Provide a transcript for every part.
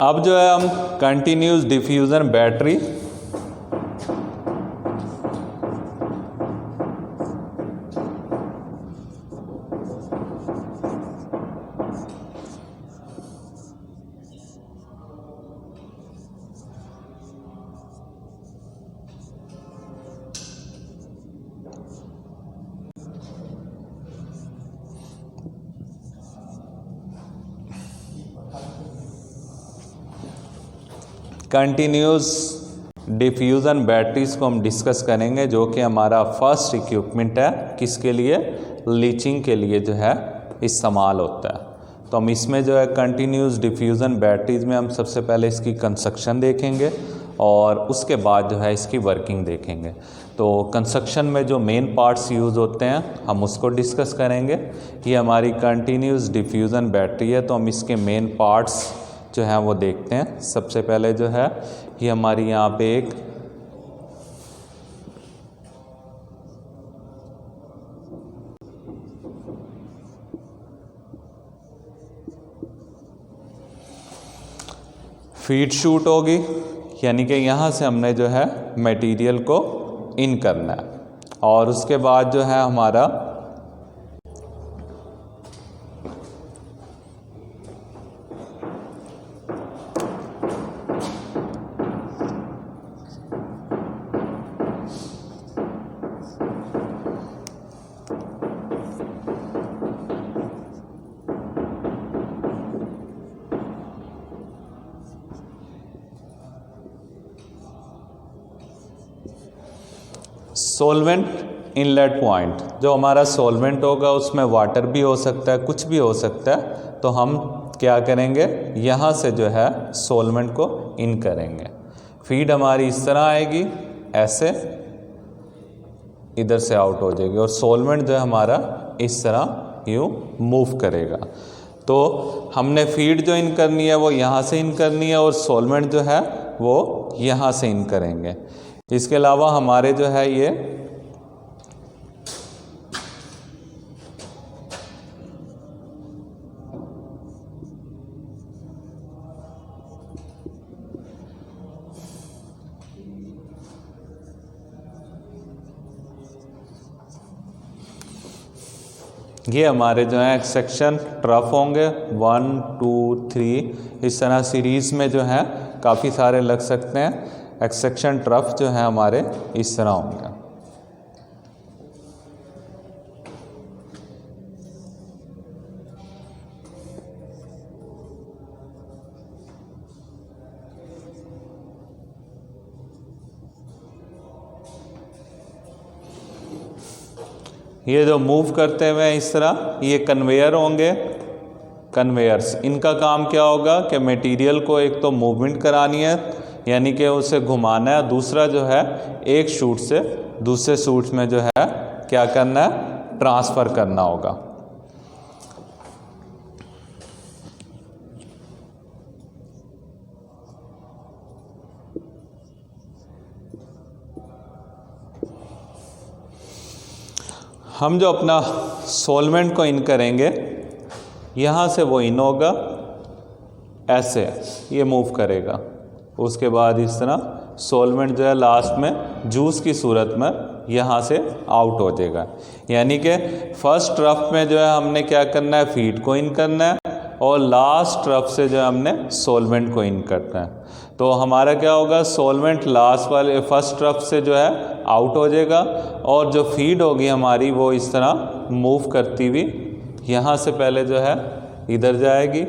अब जो है हम continuous diffusion battery continuous diffusion batteries को हम डिस्कस करेंगे, जो कि हमारा फर्स्ट इक्विपमेंट है। किसके लिए? लीचिंग के लिए जो है इस्तेमाल होता है। तो हम इसमें जो है कंटिन्यूस डिफ्यूज़न बैटरीज में हम सबसे पहले इसकी कंस्ट्रक्शन देखेंगे और उसके बाद जो है इसकी वर्किंग देखेंगे। तो कंस्ट्रक्शन में जो मेन पार्ट्स यूज़ होते हैं हम उसको डिस्कस करेंगे। ये हमारी कंटिन्यूस डिफ्यूज़न बैटरी है, तो हम इसके मेन पार्ट्स जो है वो देखते हैं। सबसे पहले जो है ये हमारी यहाँ पे एक फीड शूट होगी, यानी कि यहाँ से हमने जो है मटेरियल को इन करना है और उसके बाद जो है हमारा सोलवेंट इनलेट पॉइंट, जो हमारा सोलवेंट होगा उसमें वाटर भी हो सकता है, कुछ भी हो सकता है। तो हम क्या करेंगे, यहाँ से जो है सोलवेंट को इन करेंगे। फीड हमारी इस तरह आएगी, ऐसे इधर से आउट हो जाएगी और सोलवेंट जो है हमारा इस तरह यूँ मूव करेगा। तो हमने फीड जो इन करनी है वो यहाँ से इन करनी है और सोलवेंट जो है वो यहाँ से इन करेंगे। इसके अलावा हमारे जो है ये हमारे जो है सेक्शन ट्रफ होंगे 1 2 3 इस तरह सीरीज़ में जो है काफ़ी सारे लग सकते हैं। एक्सेक्शन ट्रफ जो है हमारे इस तरह होंगे। ये जो मूव करते हुए इस तरह ये कन्वेयर होंगे। कन्वेयर्स, इनका काम क्या होगा कि मटेरियल को एक तो मूवमेंट करानी है, यानी कि उसे घुमाना है, दूसरा जो है एक शूट से दूसरे शूट में जो है क्या करना है, ट्रांसफ़र करना होगा। हम जो अपना सोलवेंट को इन करेंगे, यहाँ से वो इन होगा, ऐसे ये मूव करेगा। उसके बाद इस तरह सोलवेंट जो है लास्ट में जूस की सूरत में यहाँ से आउट हो जाएगा। यानी कि फर्स्ट ट्रफ में जो है हमने क्या करना है, फीड को इन करना है और लास्ट ट्रफ से जो है हमने सोलवेंट को इन करना है। तो हमारा क्या होगा, सोलवेंट लास्ट वाले फर्स्ट ट्रफ से जो है आउट हो जाएगा और जो फीड होगी हमारी वो इस तरह मूव करती हुई यहाँ से पहले जो है इधर जाएगी,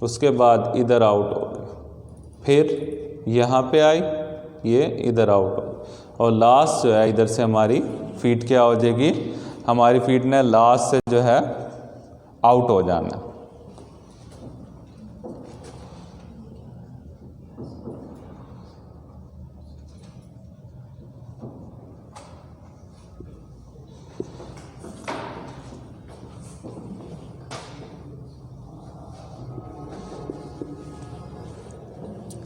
उसके बाद इधर आउट होगी, फिर यहाँ पे आई, ये इधर आउट होगी और लास्ट जो है इधर से हमारी फीड क्या हो जाएगी, हमारी फीड ने लास्ट से जो है आउट हो जाना।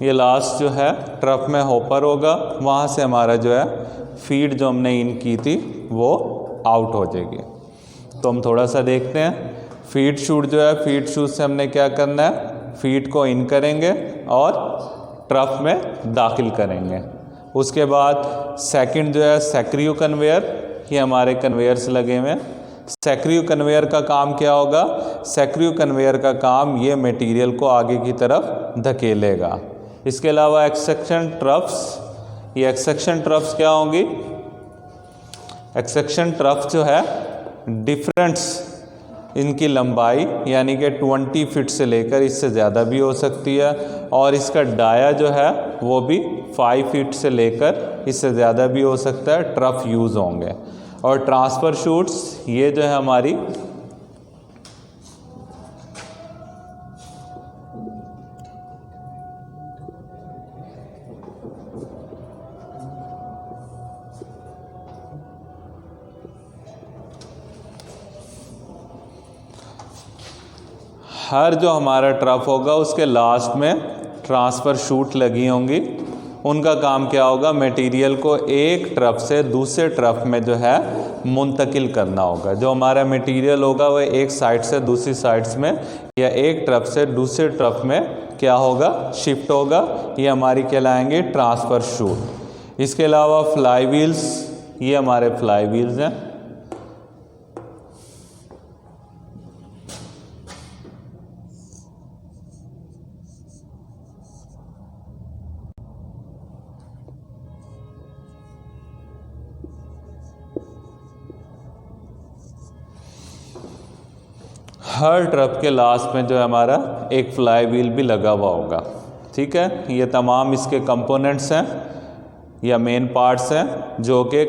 ये लास्ट जो है ट्रफ में हॉपर होगा, वहाँ से हमारा जो है फीड जो हमने इन की थी वो आउट हो जाएगी। तो हम थोड़ा सा देखते हैं। फीड शूट जो है, फीड शूट से हमने क्या करना है, फीड को इन करेंगे और ट्रफ में दाखिल करेंगे। उसके बाद सेकंड जो है सैक्रियो कन्वेयर, ये हमारे कन्वेयर्स लगे हुए हैं। सैक्रियो कन्वेयर का काम क्या होगा? सैक्रियो कन्वेयर का काम ये मटेरियल को आगे की तरफ धकेलेगा। इसके अलावा एक्सेक्शन ट्रफ्स, ये एक्सेक्शन ट्रफ्स क्या होंगी? एक्सेक्शन ट्रफ जो है डिफरेंस इनकी लंबाई यानी कि 20 फीट से लेकर इससे ज़्यादा भी हो सकती है, और इसका डाया जो है वो भी 5 फीट से लेकर इससे ज़्यादा भी हो सकता है, ट्रफ यूज़ होंगे। और ट्रांसफ़र शूट्स, ये जो है हमारी हर जो हमारा ट्रफ होगा उसके लास्ट में ट्रांसफ़र शूट लगी होंगी। उनका काम क्या होगा? मटेरियल को एक ट्रफ से दूसरे ट्रफ में जो है मुंतकिल करना होगा। जो हमारा मटेरियल होगा वह एक साइड से दूसरी साइड्स में या एक ट्रफ से दूसरे ट्रफ में क्या होगा? शिफ्ट होगा। ये हमारी कहलाएंगे ट्रांसफ़र शूट। इसके अलावा फ्लाई व्हील्स, ये हमारे फ्लाई व्हील्स हैं। हर ट्रफ के लास्ट में जो है हमारा एक फ्लाई व्हील भी लगा हुआ होगा। ठीक है, ये तमाम इसके कंपोनेंट्स हैं या मेन पार्ट्स हैं जो कि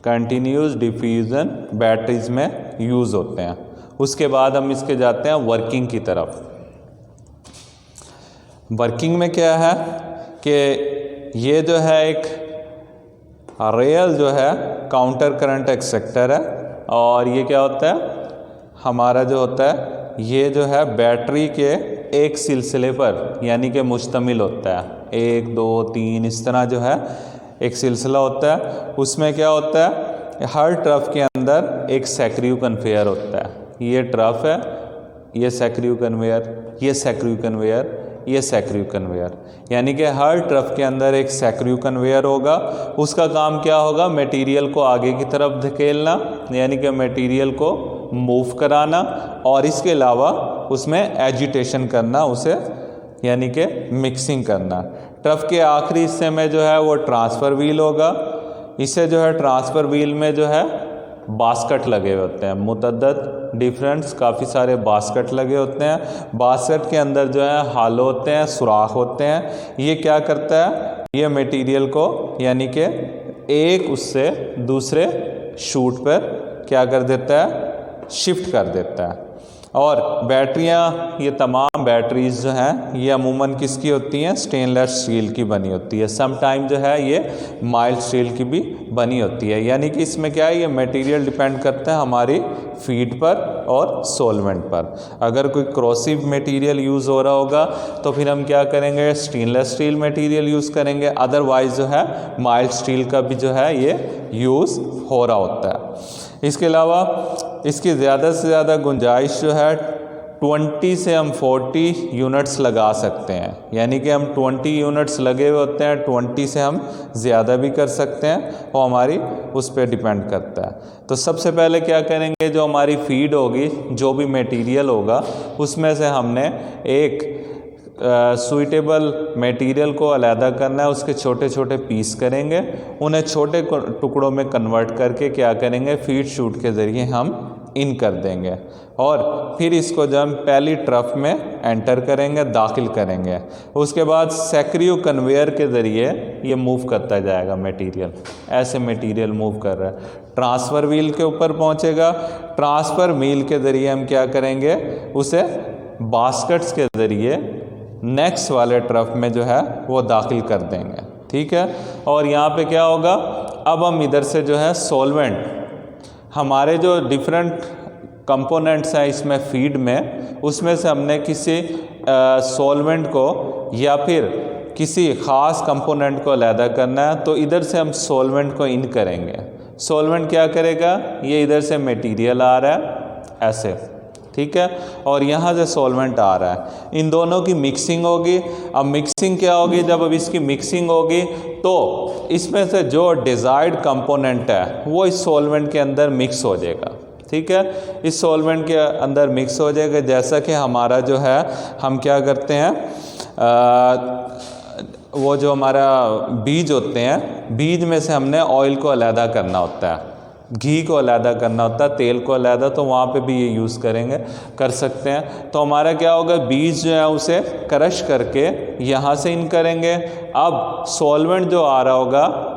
कंटिन्यूस डिफ्यूज़न बैटरीज में यूज़ होते हैं। उसके बाद हम इसके जाते हैं वर्किंग की तरफ। वर्किंग में क्या है कि ये जो है एक रियल जो है काउंटर करंट एक्सेक्टर है, और ये क्या होता है? हमारा जो होता है ये जो है बैटरी के एक सिलसिले पर यानी कि मुश्तमिल होता है। 1 2 3 इस तरह जो है एक सिलसिला होता है। उसमें क्या होता है? हर ट्रफ के अंदर एक सैक्रियो कन्वेयर होता है। ये ट्रफ है, ये सैक्रियो कन्वेयर, ये सैक्रियो कन्वेयर, ये सैक्रियो कन्वेयर, यानी कि हर ट्रफ के अंदर एक सैक्रियो कन्वेयर होगा। उसका काम क्या होगा? मटेरियल को आगे की तरफ धकेलना यानी कि मटेरियल को मूव कराना, और इसके अलावा उसमें एजिटेशन करना उसे, यानी कि मिक्सिंग करना। ट्रफ के आखिरी हिस्से में जो है वो ट्रांसफ़र व्हील होगा। इसे जो है ट्रांसफ़र व्हील में जो है बास्केट लगे होते हैं, मुतअद्दद डिफरेंट्स काफ़ी सारे बास्केट लगे होते हैं। बास्केट के अंदर जो है हालो होते हैं, सुराख होते हैं। ये क्या करता है? ये मटेरियल को यानी कि एक उससे दूसरे शूट पर क्या कर देता है? शिफ्ट कर देता है। और बैटरियाँ, ये तमाम बैटरीज जो हैं ये अमूमन किसकी होती हैं? स्टेनलेस स्टील की बनी होती है। सम टाइम जो है ये माइल्ड स्टील की भी बनी होती है। यानी कि इसमें क्या है? ये मटेरियल डिपेंड करता है हमारी फीड पर और सोलवेंट पर। अगर कोई क्रोसिव मटेरियल यूज़ हो रहा होगा तो फिर हम क्या करेंगे? स्टेनलेस स्टील मटेरियल यूज़ करेंगे। अदरवाइज़ जो है माइल्ड स्टील का भी जो है ये यूज़ हो रहा होता है। इसके अलावा इसकी ज़्यादा से ज़्यादा गुंजाइश जो है 20 से हम 40 यूनिट्स लगा सकते हैं। यानी कि हम 20 यूनिट्स लगे हुए होते हैं, 20 से हम ज़्यादा भी कर सकते हैं, वो हमारी उस पर डिपेंड करता है। तो सबसे पहले क्या करेंगे? जो हमारी फीड होगी, जो भी मटेरियल होगा, उसमें से हमने एक सूटेबल मटेरियल को अलहदा करना है। उसके छोटे छोटे पीस करेंगे, उन्हें छोटे टुकड़ों में कन्वर्ट करके क्या करेंगे? फीड शूट के ज़रिए हम इन कर देंगे, और फिर इसको जब हम पहली ट्रफ में एंटर करेंगे, दाखिल करेंगे। उसके बाद सैक्रियो कन्वेयर के ज़रिए ये मूव करता जाएगा मटेरियल। ऐसे मटेरियल मूव कर रहा है, ट्रांसफ़र व्हील के ऊपर पहुंचेगा। ट्रांसफ़र व्हील के ज़रिए हम क्या करेंगे? उसे बास्केट्स के ज़रिए नेक्स्ट वाले ट्रफ में जो है वो दाखिल कर देंगे। ठीक है, और यहाँ पे क्या होगा? अब हम इधर से जो है सॉल्वेंट, हमारे जो डिफरेंट कंपोनेंट्स हैं इसमें फीड में, उसमें से हमने किसी सॉल्वेंट को या फिर किसी ख़ास कंपोनेंट को अलहदा करना है, तो इधर से हम सॉल्वेंट को इन करेंगे। सॉल्वेंट क्या करेगा? ये इधर से मटेरियल आ रहा है ऐसे, ठीक है, और यहाँ से सॉल्वेंट आ रहा है, इन दोनों की मिक्सिंग होगी। अब मिक्सिंग क्या होगी, जब अब इसकी मिक्सिंग होगी तो इसमें से जो डिज़ायर्ड कंपोनेंट है वो इस सॉल्वेंट के अंदर मिक्स हो जाएगा। ठीक है, इस सॉल्वेंट के अंदर मिक्स हो जाएगा। जैसा कि हमारा जो है, हम क्या करते हैं, वो जो हमारा बीज होते हैं, बीज में से हमने ऑयल को अलहदा करना होता है, घी को अलहदा करना होता है, तेल को अलहदा, तो वहाँ पे भी ये यूज़ करेंगे, कर सकते हैं। तो हमारा क्या होगा, बीज जो है उसे क्रश करके यहाँ से इन करेंगे। अब सॉल्वेंट जो आ रहा होगा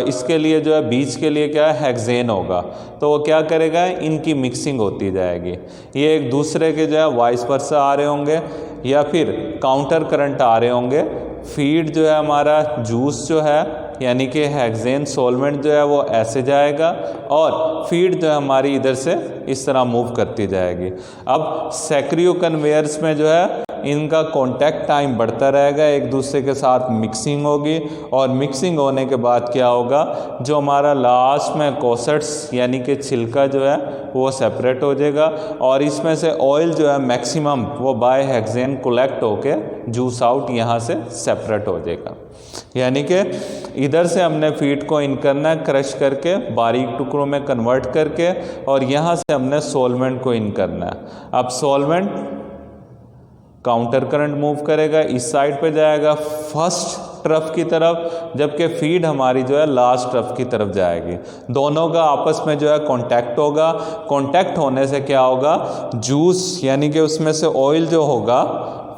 इसके लिए जो है, बीज के लिए क्या है, हेक्सेन होगा, तो वो क्या करेगा, इनकी मिक्सिंग होती जाएगी। ये एक दूसरे के जो है वाइस वर्सा आ रहे होंगे या फिर काउंटर करंट आ रहे होंगे। फीड जो है हमारा जूस जो है, यानी कि हेक्सेन सॉल्वेंट जो है वो ऐसे जाएगा और फीड जो है हमारी इधर से इस तरह मूव करती जाएगी। अब सैक्रियो कन्वेयर्स में जो है इनका कांटेक्ट टाइम बढ़ता रहेगा, एक दूसरे के साथ मिक्सिंग होगी, और मिक्सिंग होने के बाद क्या होगा, जो हमारा लास्ट में कोसेट्स यानी कि छिलका जो है वो सेपरेट हो जाएगा, और इसमें से ऑयल जो है मैक्सिमम वो बाय हेक्सेन कलेक्ट होके जूस आउट यहाँ से सेपरेट हो जाएगा। यानी कि इधर से हमने फीड को इन करना है, क्रश करके बारीक टुकड़ों में कन्वर्ट करके, और यहाँ से हमने सॉल्वेंट को इन करना है। अब सॉल्वेंट काउंटर करंट मूव करेगा, इस साइड पे जाएगा फर्स्ट ट्रफ की तरफ, जबकि फीड हमारी जो है लास्ट ट्रफ की तरफ जाएगी। दोनों का आपस में जो है कांटेक्ट होगा। कांटेक्ट होने से क्या होगा, जूस यानी कि उसमें से ऑयल जो होगा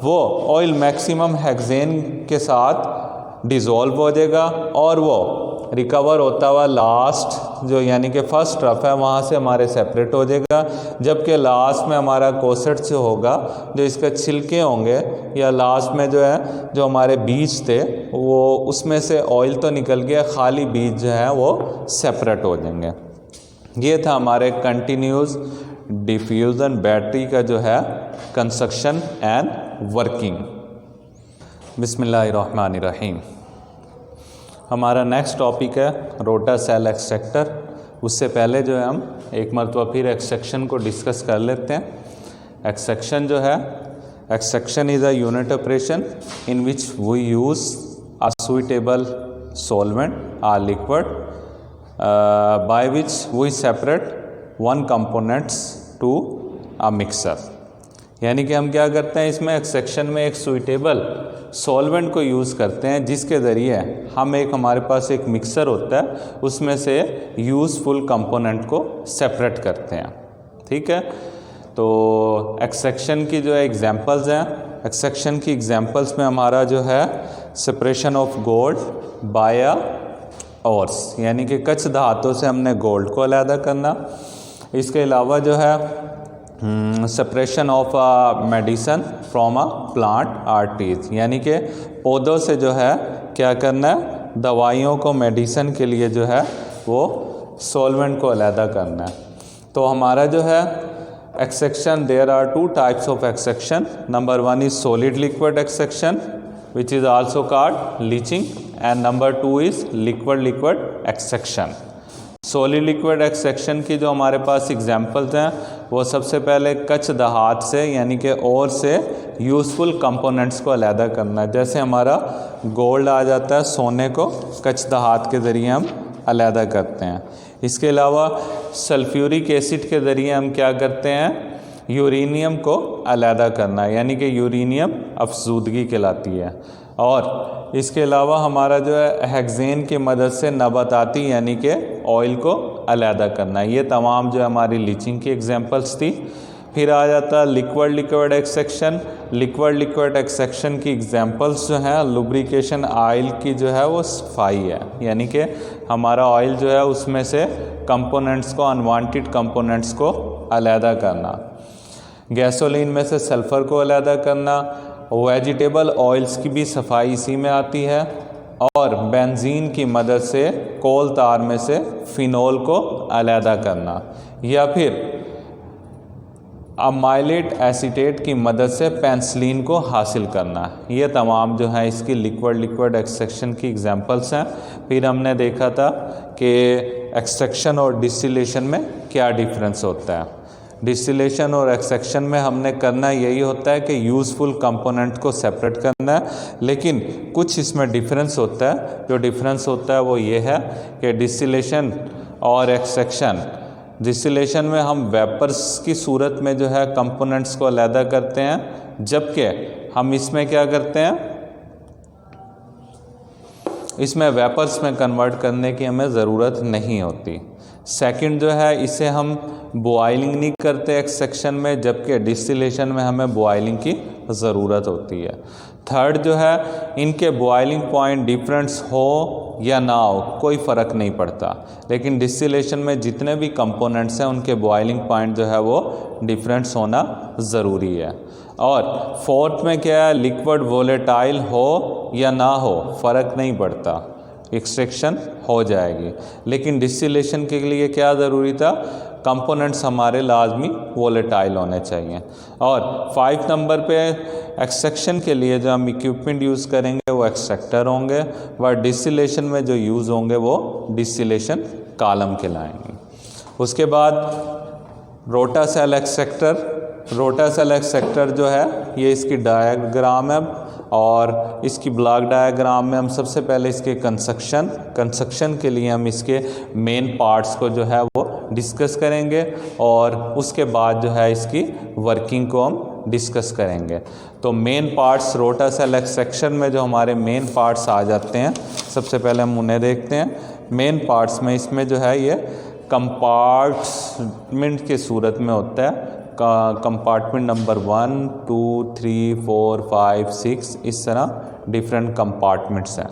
वो ऑयल मैक्सिमम हेक्सेन के साथ डिज़ोल्व हो जाएगा, और वो रिकवर होता हुआ लास्ट जो यानी कि फर्स्ट ट्रफ है वहाँ से हमारे सेपरेट हो जाएगा। जबकि लास्ट में हमारा कोसेट जो होगा, जो इसके छिलके होंगे, या लास्ट में जो है जो हमारे बीज थे वो उसमें से ऑयल तो निकल गया, खाली बीज जो है वो सेपरेट हो जाएंगे। ये था हमारे कंटिन्यूस डिफ्यूज़न बैटरी का जो है कंस्ट्रक्शन एंड वर्किंग। बिस्मिल्लाहिर्रहमानिर्रहीम। हमारा नेक्स्ट टॉपिक है रोटर सेल एक्सट्रैक्टर। उससे पहले जो है हम एक मरतबा फिर एक्सट्रैक्शन को डिस्कस कर लेते हैं। एक्सट्रैक्शन जो है, extraction is a unit operation in which we use a suitable solvent or liquid by which we separate one components to a mixer। यानी कि हम क्या करते हैं, इसमें एक्सट्रैक्शन में एक सुइटेबल सॉल्वेंट को यूज़ करते हैं, जिसके ज़रिए हम हमारे पास एक मिक्सर होता है, उसमें से यूज़फुल कंपोनेंट को सेपरेट करते हैं। ठीक है, तो एक्सट्रैक्शन की जो है एग्जांपल्स हैं, एक्सट्रैक्शन की एग्जांपल्स में हमारा जो है separation of gold by ores, यानी कि कच्छ धातु से हमने गोल्ड को अलहदा करना। इसके अलावा जो है separation of medicine from a plant आर्टीज, यानी कि पौधों से जो है क्या करना है, दवाइयों को मेडिसन के लिए जो है वो सॉल्वेंट को अलहदा करना है। तो हमारा जो है extraction, there are two types of extraction. Number one is solid liquid extraction which is also called leaching, and number two is liquid extraction। Solid liquid extraction की जो हमारे पास एग्जांपल्स हैं, वो सबसे पहले कच्छ धात से यानी कि और से यूज़फुल कंपोनेंट्स को अलहदा करना है। जैसे हमारा गोल्ड आ जाता है, सोने को कच्छ धात के ज़रिए हम अलहदा करते हैं। इसके अलावा सल्फ्यूरिक एसिड के ज़रिए हम क्या करते हैं, यूरेनियम को अलहदा करना है, यानी कि यूरेनियम अफसूदगी कहलाती है। और इसके अलावा हमारा जो है हेक्सेन की मदद से नबाताती यानी कि ऑयल को अलहदा करना है। ये तमाम जो हमारी लीचिंग की एग्जांपल्स थी। फिर आ जाता है लिक्विड एक्सट्रैक्शन। लिक्विड एक्सट्रैक्शन की एग्जांपल्स जो हैं, लुब्रिकेशन ऑयल की जो है वो सफाई है, यानी कि हमारा ऑयल जो है उसमें से कंपोनेंट्स को, अनवांटेड कंपोनेंट्स को अलहदा करना। गैसोलीन में से सल्फ़र को अलहदा करना। वेजिटेबल ऑयल्स की भी सफाई इसी में आती है। और बेंजीन की मदद से कोल तार में से फिनोल को अलहदा करना, या फिर अमाइलेट एसीटेट की मदद से पेंसिलिन को हासिल करना। ये तमाम जो है इसकी लिक्विड एक्सट्रैक्शन की एग्जांपल्स हैं। फिर हमने देखा था कि एक्सट्रैक्शन और डिस्टिलेशन में क्या डिफरेंस होता है। डिस्टिलेशन और एक्सट्रैक्शन में हमने करना यही होता है कि यूज़फुल कंपोनेंट को सेपरेट करना है, लेकिन कुछ इसमें डिफरेंस होता है। जो डिफरेंस होता है वो ये है कि डिस्टिलेशन और एक्सट्रैक्शन, डिस्टिलेशन में हम वेपर्स की सूरत में जो है कंपोनेंट्स को अलहदा करते हैं, जबकि हम इसमें क्या करते हैं, इसमें वेपर्स में कन्वर्ट करने की हमें ज़रूरत नहीं होती। सेकंड जो है, इसे हम बॉइलिंग नहीं करते एक्सट्रैक्शन में, जबकि डिस्टिलेशन में हमें बॉइलिंग की ज़रूरत होती है। थर्ड जो है, इनके बॉइलिंग पॉइंट डिफरेंस हो या ना हो कोई फ़र्क नहीं पड़ता, लेकिन डिस्टिलेशन में जितने भी कंपोनेंट्स हैं उनके बॉइलिंग पॉइंट जो है वो डिफरेंस होना ज़रूरी है। और फोर्थ में क्या है, लिक्विड वोलेटाइल हो या ना हो फ़र्क नहीं पड़ता, एक्सट्रैक्शन हो जाएगी। लेकिन डिस्टिलेशन के लिए क्या ज़रूरी था, कंपोनेंट्स हमारे लाजमी वोलेटाइल होने चाहिए। और 5 नंबर पे एक्सट्रैक्शन के लिए जो हम इक्विपमेंट यूज़ करेंगे वो एक्सट्रैक्टर होंगे, व डिस्टिलेशन में जो यूज़ होंगे वो डिस्टिलेशन कॉलम कहलाएंगे। उसके बाद रोटा सेल एक्सट्रैक्टर, रोटा सेल एक्सट्रैक्टर जो है ये इसकी डायग्राम है, और इसकी ब्लॉक डायग्राम में हम सबसे पहले इसके कंस्ट्रक्शन के लिए हम इसके मेन पार्ट्स को जो है वो डिस्कस करेंगे, और उसके बाद जो है इसकी वर्किंग को हम डिस्कस करेंगे। तो मेन पार्ट्स रोटा सेल एक्सट्रैक्शन में जो हमारे मेन पार्ट्स आ जाते हैं, सबसे पहले हम उन्हें देखते हैं। मेन पार्ट्स में इसमें जो है ये कंपार्टमेंट के सूरत में होता है, कंपार्टमेंट नंबर 1, 2, 3, 4, 5, 6, इस तरह डिफरेंट कंपार्टमेंट्स हैं।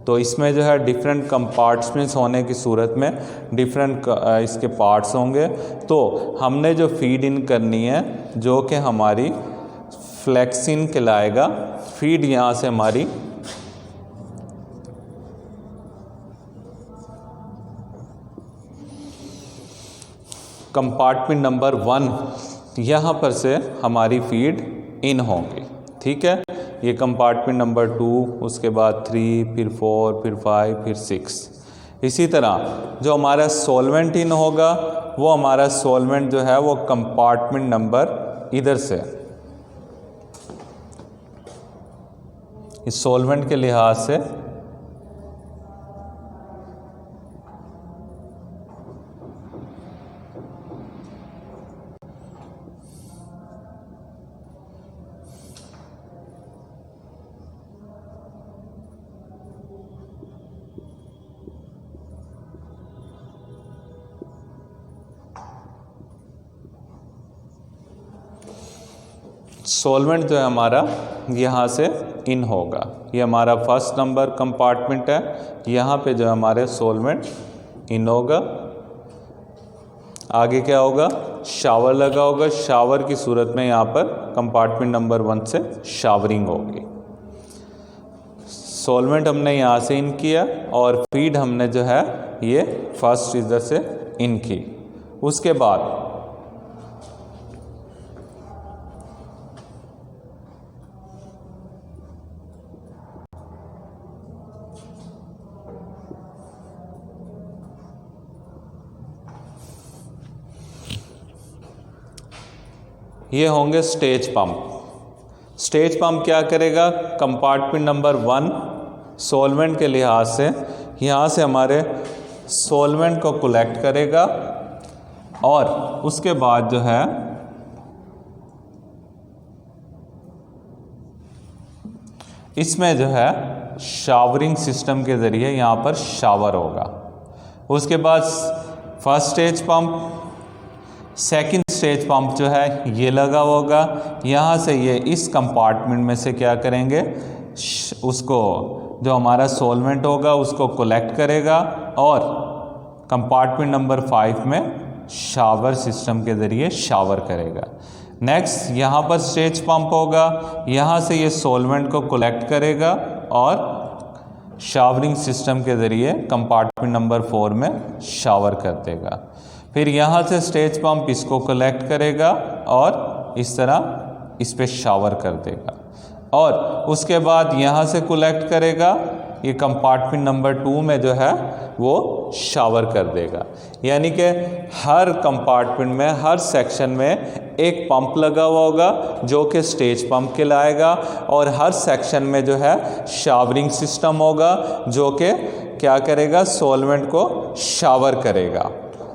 तो इसमें जो है डिफरेंट कंपार्टमेंट्स होने की सूरत में डिफरेंट इसके पार्ट्स होंगे। तो हमने जो फीड इन करनी है, जो कि हमारी फ्लेक्सिन कहलाएगा, फीड यहाँ से हमारी कंपार्टमेंट नंबर 1 यहाँ पर से हमारी फीड इन होगी, ठीक है। ये कंपार्टमेंट नंबर 2, उसके बाद 3, फिर 4, फिर 5, फिर 6। इसी तरह जो हमारा सॉल्वेंट इन होगा, वो हमारा सॉल्वेंट जो है वो कंपार्टमेंट नंबर इधर से, इस सॉल्वेंट के लिहाज से सॉल्वेंट जो है हमारा यहाँ से इन होगा। ये हमारा फर्स्ट नंबर कंपार्टमेंट है, यहाँ पे जो हमारे सॉल्वेंट इन होगा। आगे क्या होगा, शावर लगा होगा, शावर की सूरत में यहाँ पर कंपार्टमेंट नंबर 1 से शावरिंग होगी। सॉल्वेंट हमने यहाँ से इन किया और फीड हमने जो है ये फर्स्ट इधर से इन की। उसके बाद ये होंगे स्टेज पंप। स्टेज पंप क्या करेगा, कंपार्टमेंट नंबर 1 सॉल्वेंट के लिहाज से यहाँ से हमारे सॉल्वेंट को कलेक्ट करेगा, और उसके बाद जो है इसमें जो है शावरिंग सिस्टम के ज़रिए यहाँ पर शावर होगा। उसके बाद first stage pump, second stage pump जो है ये लगा होगा। यहाँ से ये इस कंपार्टमेंट में से क्या करेंगे, उसको जो हमारा सॉल्वेंट होगा उसको कलेक्ट करेगा और कंपार्टमेंट नंबर 5 में शावर सिस्टम के ज़रिए शावर करेगा। नेक्स्ट यहाँ पर स्टेज पंप होगा, यहाँ से ये सॉल्वेंट को कलेक्ट करेगा और शावरिंग सिस्टम के ज़रिए कंपार्टमेंट नंबर 4 में शावर कर देगा। फिर यहाँ से स्टेज पंप इसको कलेक्ट करेगा और इस तरह इस पे शावर कर देगा, और उसके बाद यहाँ से कलेक्ट करेगा ये कंपार्टमेंट नंबर 2 में जो है वो शावर कर देगा। यानी कि हर कंपार्टमेंट में, हर सेक्शन में एक पंप लगा हुआ होगा जो कि स्टेज पंप कहलाएगा, और हर सेक्शन में जो है शावरिंग सिस्टम होगा जो कि क्या करेगा, सॉल्वेंट को शावर करेगा।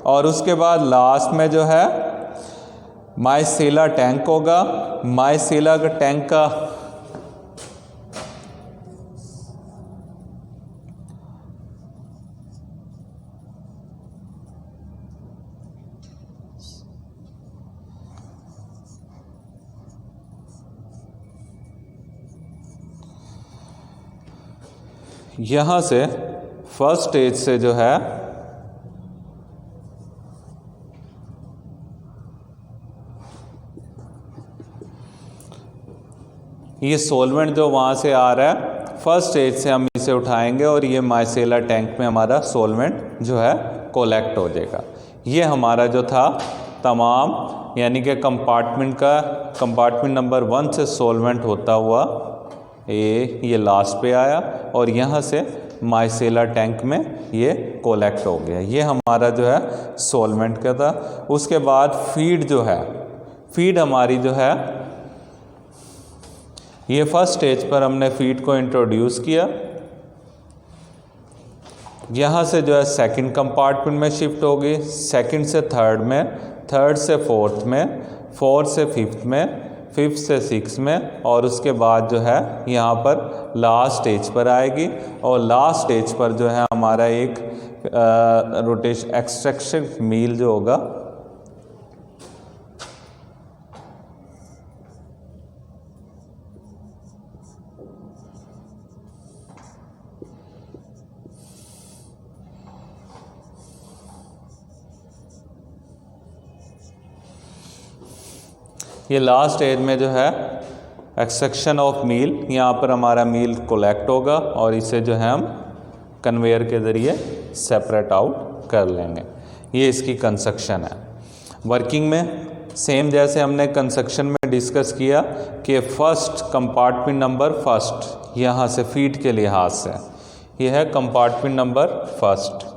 और उसके बाद लास्ट में जो है माइसेला टैंक होगा। माइसेला का टैंक का यहाँ से फर्स्ट स्टेज से जो है ये सॉल्वेंट जो वहाँ से आ रहा है फर्स्ट स्टेज से हम इसे उठाएंगे और ये माइसेला टैंक में हमारा सॉल्वेंट जो है कोलेक्ट हो जाएगा। ये हमारा जो था तमाम यानी कि कंपार्टमेंट नंबर 1 से सॉल्वेंट होता हुआ ये लास्ट पे आया और यहाँ से माइसेला टैंक में ये कोलेक्ट हो गया। ये हमारा जो है सॉल्वेंट का था। उसके बाद फीड जो है, फीड हमारी जो है ये फर्स्ट स्टेज पर हमने फीड को इंट्रोड्यूस किया। यहाँ से जो है सेकंड कंपार्टमेंट में शिफ्ट होगी, सेकंड से थर्ड में, थर्ड से फोर्थ में, फोर्थ से फिफ्थ में, फिफ्थ से सिक्स में, और उसके बाद जो है यहाँ पर लास्ट स्टेज पर आएगी। और लास्ट स्टेज पर जो है हमारा एक रोटेशन एक्सट्रैक्शन मील जो होगा ये लास्ट स्टेज में जो है एक्सट्रैक्शन ऑफ मील, यहाँ पर हमारा मील कोलेक्ट होगा और इसे जो है हम कन्वेयर के ज़रिए सेपरेट आउट कर लेंगे। ये इसकी कंस्ट्रक्शन है। वर्किंग में सेम जैसे हमने कंस्ट्रक्शन में डिस्कस किया कि फर्स्ट कंपार्टमेंट नंबर फर्स्ट, यहाँ से फीड के लिहाज से यह है कंपार्टमेंट नंबर फर्स्ट।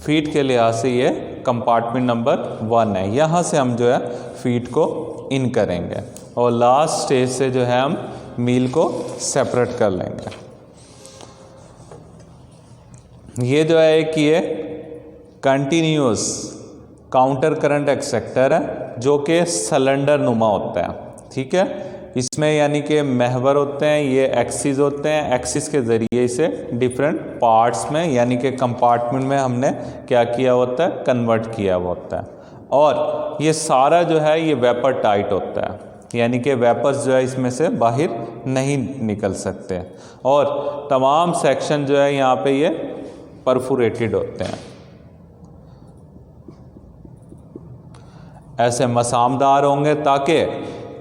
फीड के लिहाज से ये कंपार्टमेंट नंबर 1 है। यहाँ से हम जो है फीड को इन करेंगे और लास्ट स्टेज से जो है हम मील को सेपरेट कर लेंगे। ये जो है एक ये कंटिन्यूस काउंटर करंट एक्सेक्टर है जो कि सिलेंडर नुमा होता है। ठीक है, इसमें यानी कि महवर होते हैं, ये एक्सिस होते हैं, एक्सिस के ज़रिए इसे डिफरेंट पार्ट्स में यानी कि कंपार्टमेंट में हमने क्या किया होता है, कन्वर्ट किया हुआ होता है। और ये सारा जो है ये वेपर टाइट होता है, यानी कि वेपर्स जो है इसमें से बाहर नहीं निकल सकते। और तमाम सेक्शन जो है यहाँ पे ये परफोरेटेड होते हैं, ऐसे मसामदार होंगे ताकि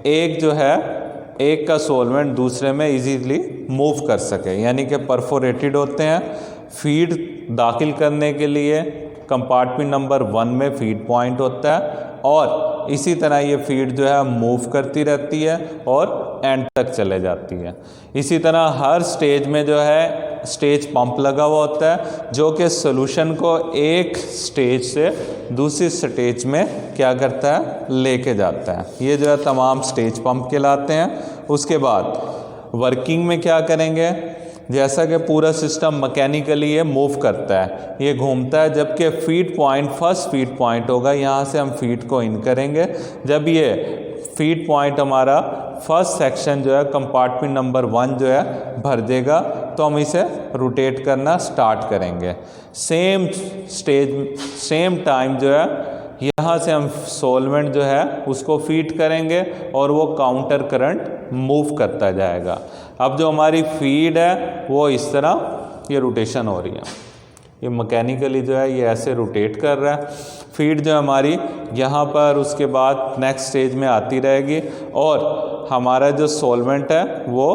एक जो है एक का सॉल्वेंट दूसरे में इजीली मूव कर सके, यानी कि परफोरेटेड होते हैं। फीड दाखिल करने के लिए कंपार्टमेंट नंबर 1 में फीड पॉइंट होता है और इसी तरह ये फीड जो है मूव करती रहती है और एंड तक चले जाती है। इसी तरह हर स्टेज में जो है स्टेज पंप लगा हुआ होता है जो कि सॉल्यूशन को एक स्टेज से दूसरी स्टेज में क्या करता है, लेके जाता है। ये जो है तमाम स्टेज पंप कहलाते हैं। उसके बाद वर्किंग में क्या करेंगे, जैसा कि पूरा सिस्टम मैकेनिकली ये मूव करता है, ये घूमता है, जबकि feed point first feed point होगा, यहाँ से हम फीड को इन करेंगे। जब ये फीड पॉइंट हमारा फर्स्ट सेक्शन जो है कंपार्टमेंट नंबर 1 जो है भर देगा तो हम इसे रोटेट करना स्टार्ट करेंगे। सेम स्टेज सेम टाइम जो है यहाँ से हम सॉल्वेंट जो है उसको फीड करेंगे और वो काउंटर करंट मूव करता जाएगा। अब जो हमारी फीड है वो इस तरह ये रोटेशन हो रही है, ये मैकेनिकली जो है ये ऐसे रोटेट कर रहा है। फीड जो हमारी यहाँ पर उसके बाद नेक्स्ट स्टेज में आती रहेगी और हमारा जो सॉल्वेंट है वो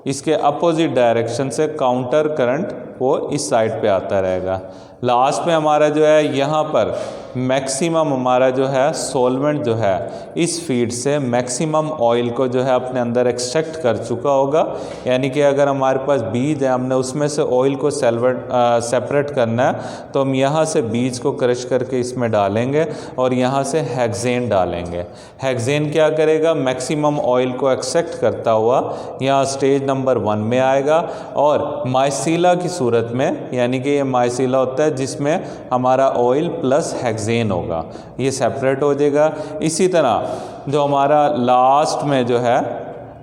इसके अपोजिट डायरेक्शन से काउंटर करंट वो इस साइड पे आता रहेगा। लास्ट में हमारा जो है यहाँ पर मैक्सिमम हमारा जो है सॉल्वेंट जो है इस फीड से मैक्सिमम ऑयल को जो है अपने अंदर एक्सट्रैक्ट कर चुका होगा। यानी कि अगर हमारे पास बीज है, हमने उसमें से ऑयल को सेपरेट करना है तो हम यहाँ से बीज को क्रश करके इसमें डालेंगे और यहाँ से हेक्सेन डालेंगे। हेक्सेन क्या करेगा, मैक्सिमम ऑयल को एक्सट्रैक्ट करता हुआ यहाँ स्टेज नंबर 1 में आएगा और माइसीला की सूरत में, यानी कि ये माइसीला होता है जिसमें हमारा ऑयल प्लस हेक्सेन होगा, ये सेपरेट हो जाएगा। इसी तरह जो हमारा लास्ट में जो है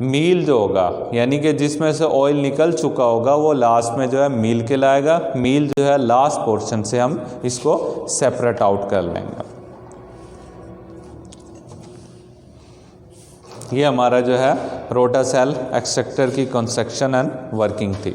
मील जो होगा, यानी कि जिसमें से ऑयल निकल चुका होगा वो लास्ट में जो है मील कहलाएगा। मील जो है लास्ट पोर्शन से हम इसको सेपरेट आउट कर लेंगे। ये हमारा जो है रोटा सेल एक्सट्रैक्टर की कंस्ट्रक्शन एंड वर्किंग थी।